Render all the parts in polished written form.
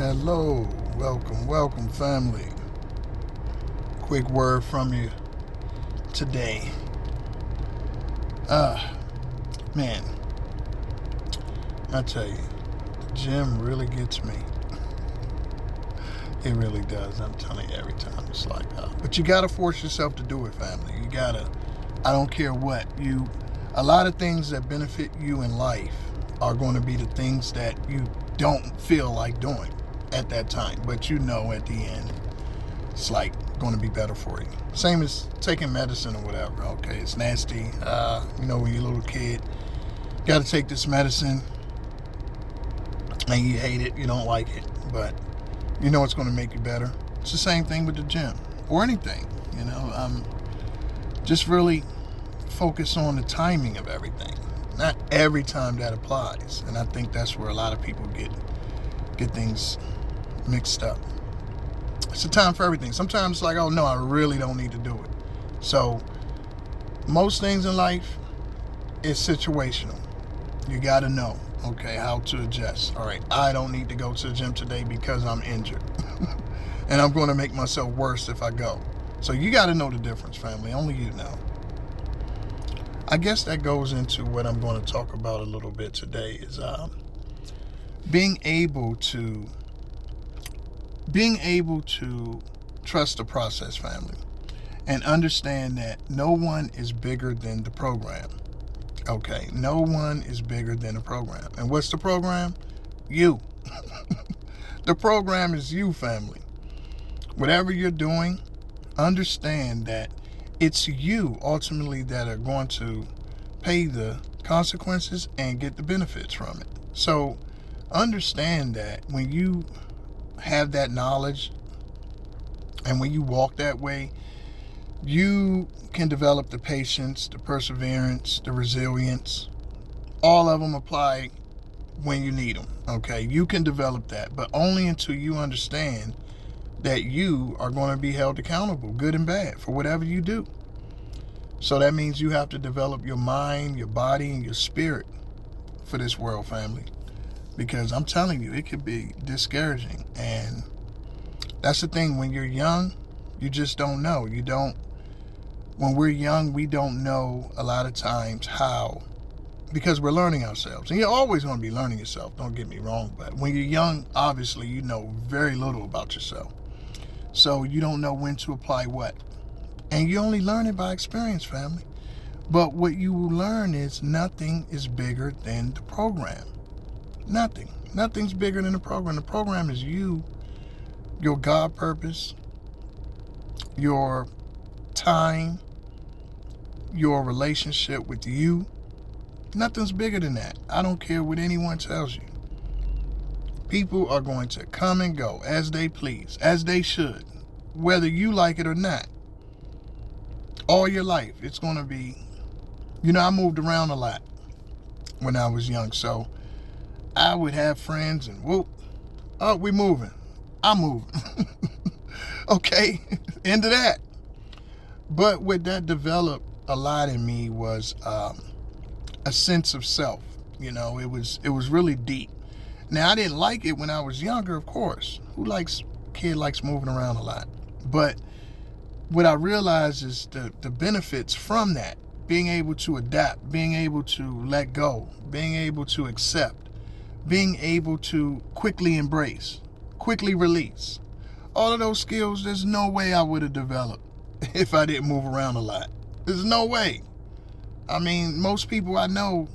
Hello, welcome, family. Quick word from you today. Man, I tell you, the gym really gets me. It really does. I'm telling you, every time it's like, but you gotta force yourself to do it, family. You gotta. I don't care what you. A lot of things that benefit you in life are going to be the things that you don't feel like doing at that time, but you know at the end it's like going to be better for you. Same as taking medicine or whatever. Okay, it's nasty. When you're a little kid, you got to take this medicine and you hate it, you don't like it, but you know it's going to make you better. It's the same thing with the gym or anything. Just really focus on the timing of everything. Not every time that applies, and I think that's where a lot of people get things mixed up. It's a time for everything. Sometimes it's like, oh no, I really don't need to do it. So most things in life is situational. You got to know, okay, how to adjust. All right, I don't need to go to the gym today because I'm injured. And I'm going to make myself worse if I go. So you got to know the difference, family. Only you know. I guess that goes into what I'm going to talk about a little bit today is being able to trust the process, family, and understand that no one is bigger than the program. Okay, no one is bigger than the program. And what's the program? You. The program is you, family. Whatever you're doing, understand that it's you ultimately that are going to pay the consequences and get the benefits from it. So understand that when you have that knowledge and when you walk that way, you can develop the patience, the perseverance, the resilience. All of them apply when you need them. Okay, you can develop that, but only until you understand that you are going to be held accountable, good and bad, for whatever you do. So that means you have to develop your mind, your body, and your spirit for this world, family. Because I'm telling you, it could be discouraging. And that's the thing, when you're young, you just don't know. When we're young, we don't know a lot of times how, because we're learning ourselves. And you're always going to be learning yourself, don't get me wrong. But when you're young, obviously, you know very little about yourself. So you don't know when to apply what. And you only learn it by experience, family. But what you will learn is nothing is bigger than the program. Nothing. Nothing's bigger than the program. The program is you, your God purpose, your time, your relationship with you. Nothing's bigger than that. I don't care what anyone tells you. People are going to come and go as they please, as they should, whether you like it or not. All your life, it's going to be, I moved around a lot when I was young. So I would have friends and whoop, oh, we moving. I'm moving. Okay, into that. But what that developed a lot in me was a sense of self. It was really deep. Now, I didn't like it when I was younger, of course. Kid likes moving around a lot. But what I realized is the benefits from that, being able to adapt, being able to let go, being able to accept, being able to quickly embrace, quickly release. All of those skills, there's no way I would have developed if I didn't move around a lot. There's no way. I mean, most people I know,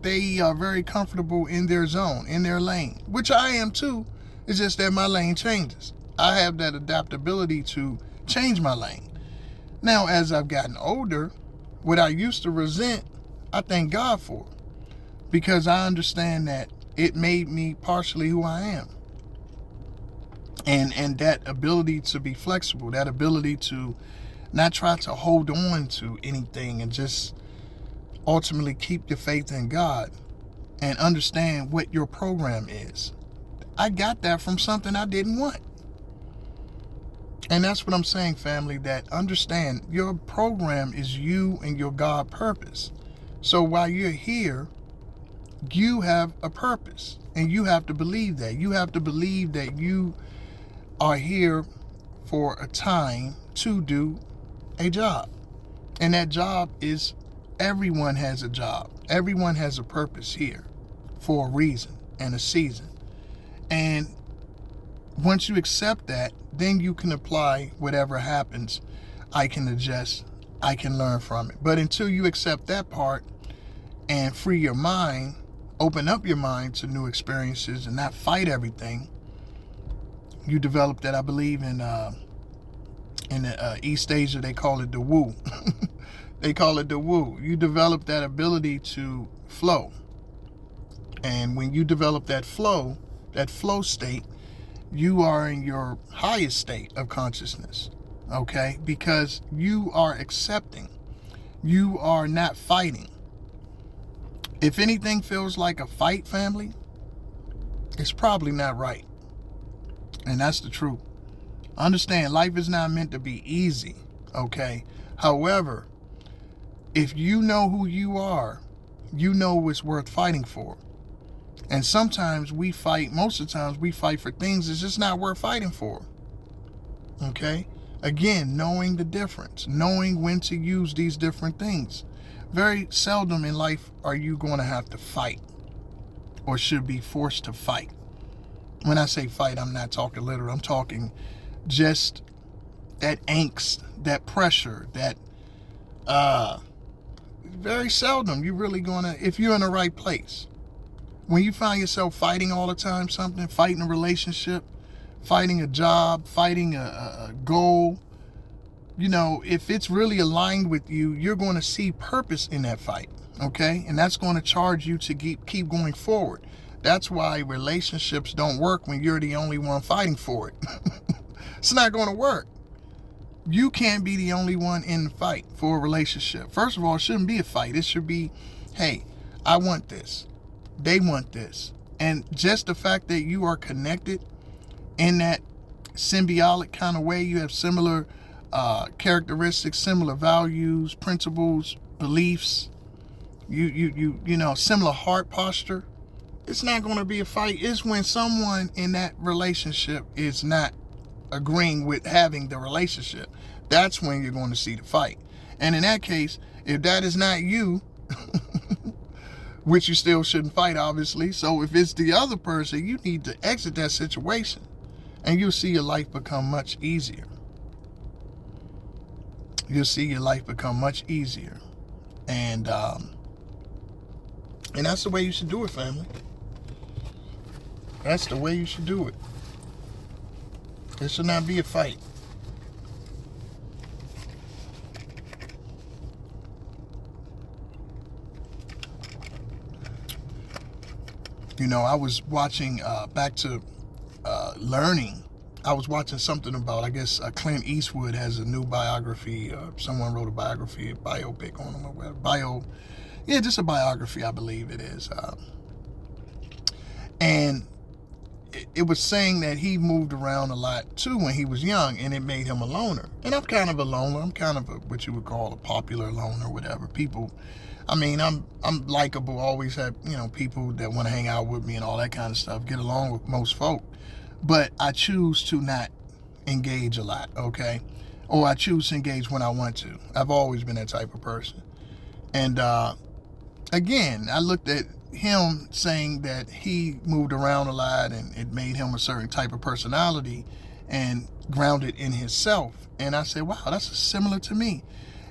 they are very comfortable in their zone, in their lane, which I am too. It's just that my lane changes. I have that adaptability to change my lane. Now, as I've gotten older, what I used to resent, I thank God for, because I understand that it made me partially who I am. And that ability to be flexible, that ability to not try to hold on to anything and just ultimately keep your faith in God and understand what your program is. I got that from something I didn't want. And that's what I'm saying, family, that understand your program is you and your God purpose. So while you're here, you have a purpose. And you have to believe that. You have to believe that you are here for a time to do a job. And that job is, everyone has a job. Everyone has a purpose here for a reason and a season. And once you accept that, then you can apply whatever happens. I can adjust. I can learn from it. But until you accept that part and free your mind, open up your mind to new experiences and not fight everything, you develop that. I believe in East Asia, they call it the woo. They call it the woo. You develop that ability to flow. And when you develop that flow state, you are in your highest state of consciousness, okay? Because you are accepting. You are not fighting. If anything feels like a fight, family, it's probably not right. And that's the truth. Understand, life is not meant to be easy, okay? However, if you know who you are, you know it's worth fighting for. And sometimes we fight, most of the times we fight for things that's just not worth fighting for. Okay? Again, knowing the difference, knowing when to use these different things. Very seldom in life are you going to have to fight or should be forced to fight. When I say fight, I'm not talking literal. I'm talking just that angst, that pressure, that very seldom you're really going to, if you're in the right place. When you find yourself fighting all the time, fighting a relationship, fighting a job, fighting a goal, you know, if it's really aligned with you, you're going to see purpose in that fight, okay? And that's going to charge you to keep going forward. That's why relationships don't work when you're the only one fighting for it. It's not going to work. You can't be the only one in the fight for a relationship. First of all, it shouldn't be a fight. It should be, hey, I want this. They want this. And just the fact that you are connected in that symbiotic kind of way, you have similar characteristics, similar values, principles, beliefs, you know, similar heart posture. It's not going to be a fight. It's when someone in that relationship is not agreeing with having the relationship. That's when you're going to see the fight. And in that case, if that is not you, which you still shouldn't fight, obviously. So if it's the other person, you need to exit that situation and you'll see your life become much easier. You'll see your life become much easier. And that's the way you should do it, family. That's the way you should do it. It should not be a fight. You know, I was watching, back to learning. I was watching something about, I guess, Clint Eastwood has a new biography. Someone wrote a biography, a biopic on him or whatever. Just a biography, I believe it is. And it was saying that he moved around a lot too when he was young, and it made him a loner. And I'm kind of a loner. I'm kind of what you would call a popular loner, whatever. People, I mean, I'm likable. Always have, you know, people that want to hang out with me and all that kind of stuff. Get along with most folk, but I choose to not engage a lot. Okay, or I choose to engage when I want to. I've always been that type of person. And again, I looked at him saying that he moved around a lot and it made him a certain type of personality and grounded in himself. And I said, wow, that's similar to me.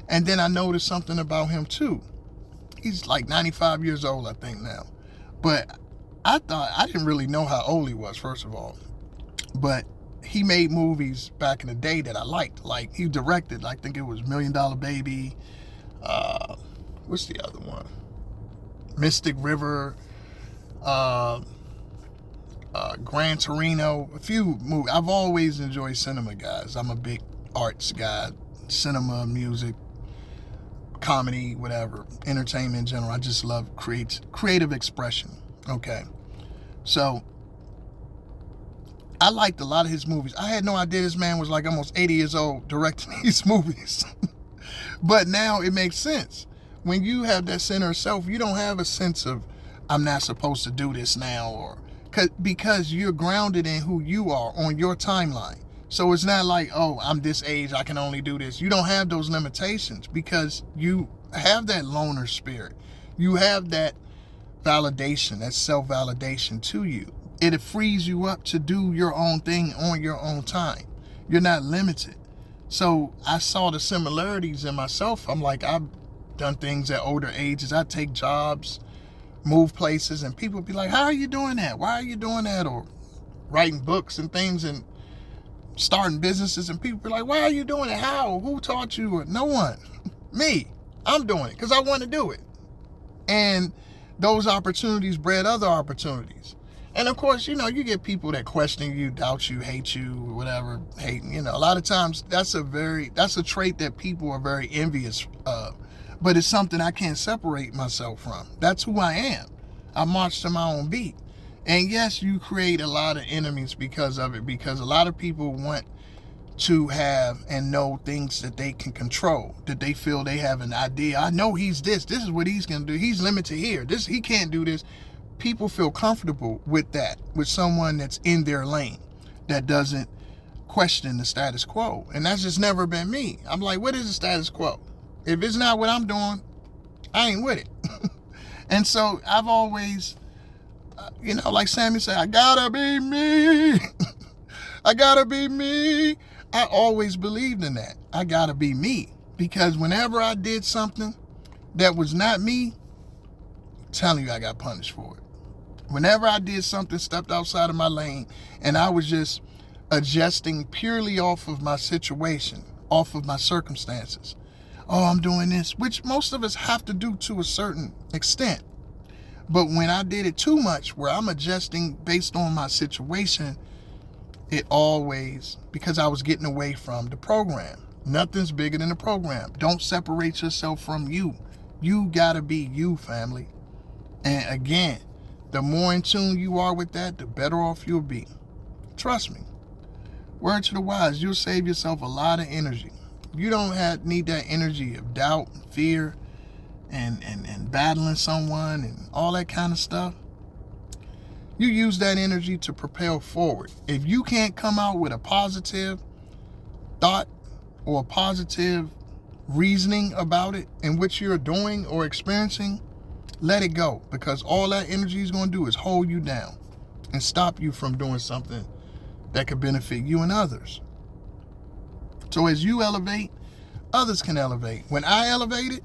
And then I noticed something about him too. He's like 95 years old, I think now. But I didn't really know how old he was, first of all. But he made movies back in the day that I liked. Like he directed, I think it was $1 Million Baby. What's the other one? Mystic River, Gran Torino, a few movies. I've always enjoyed cinema, guys. I'm a big arts guy, cinema, music, comedy, whatever, entertainment in general. I just love creative expression, okay? So, I liked a lot of his movies. I had no idea this man was like almost 80 years old directing these movies. But now it makes sense. When you have that center of self, you don't have a sense of, I'm not supposed to do this now, or because you're grounded in who you are on your timeline. So it's not like, oh, I'm this age, I can only do this. You don't have those limitations because you have that loner spirit. You have that validation, that self-validation to you. It frees you up to do your own thing on your own time. You're not limited. So I saw the similarities in myself. I'm like, I've done things at older ages. I take jobs, move places, and people be like, how are you doing that? Why are you doing that? Or writing books and things and starting businesses, and people be like, why are you doing it? How? Who taught you? Or no one. Me. I'm doing it because I want to do it. And those opportunities bred other opportunities. And of course, you get people that question you, doubt you, hate you, whatever, hate. A lot of times that's a trait that people are very envious of. But it's something I can't separate myself from. That's who I am. I march to my own beat. And yes, you create a lot of enemies because of it, because a lot of people want to have and know things that they can control, that they feel they have an idea. I know he's this is what he's going to do. He's limited here. He can't do this. People feel comfortable with that, with someone that's in their lane, that doesn't question the status quo. And that's just never been me. I'm like, what is the status quo? If it's not what I'm doing, I ain't with it. And so I've always, like Sammy said, I gotta be me. I gotta be me. I always believed in that. I gotta be me. Because whenever I did something that was not me, I'm telling you, I got punished for it. Whenever I did something, stepped outside of my lane, and I was just adjusting purely off of my situation, off of my circumstances. Oh, I'm doing this, which most of us have to do to a certain extent. But when I did it too much, where I'm adjusting based on my situation, it always, because I was getting away from the program. Nothing's bigger than the program. Don't separate yourself from you. You gotta be you, family. And again, the more in tune you are with that, the better off you'll be. Trust me. Word to the wise, you'll save yourself a lot of energy. You don't need that energy of doubt, fear, and battling someone and all that kind of stuff. You use that energy to propel forward. If you can't come out with a positive thought or a positive reasoning about it in what you're doing or experiencing, let it go, because all that energy is going to do is hold you down and stop you from doing something that could benefit you and others. So as you elevate, others can elevate. When I elevate it,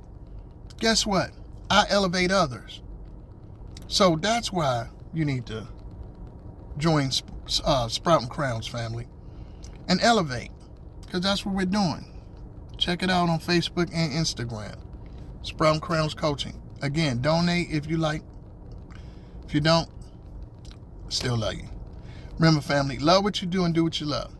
guess what? I elevate others. So that's why you need to join Sprouting Crowns, family, and elevate, because that's what we're doing. Check it out on Facebook and Instagram. Sprouting Crowns Coaching. Again, donate if you like. If you don't, still love you. Remember, family, love what you do and do what you love.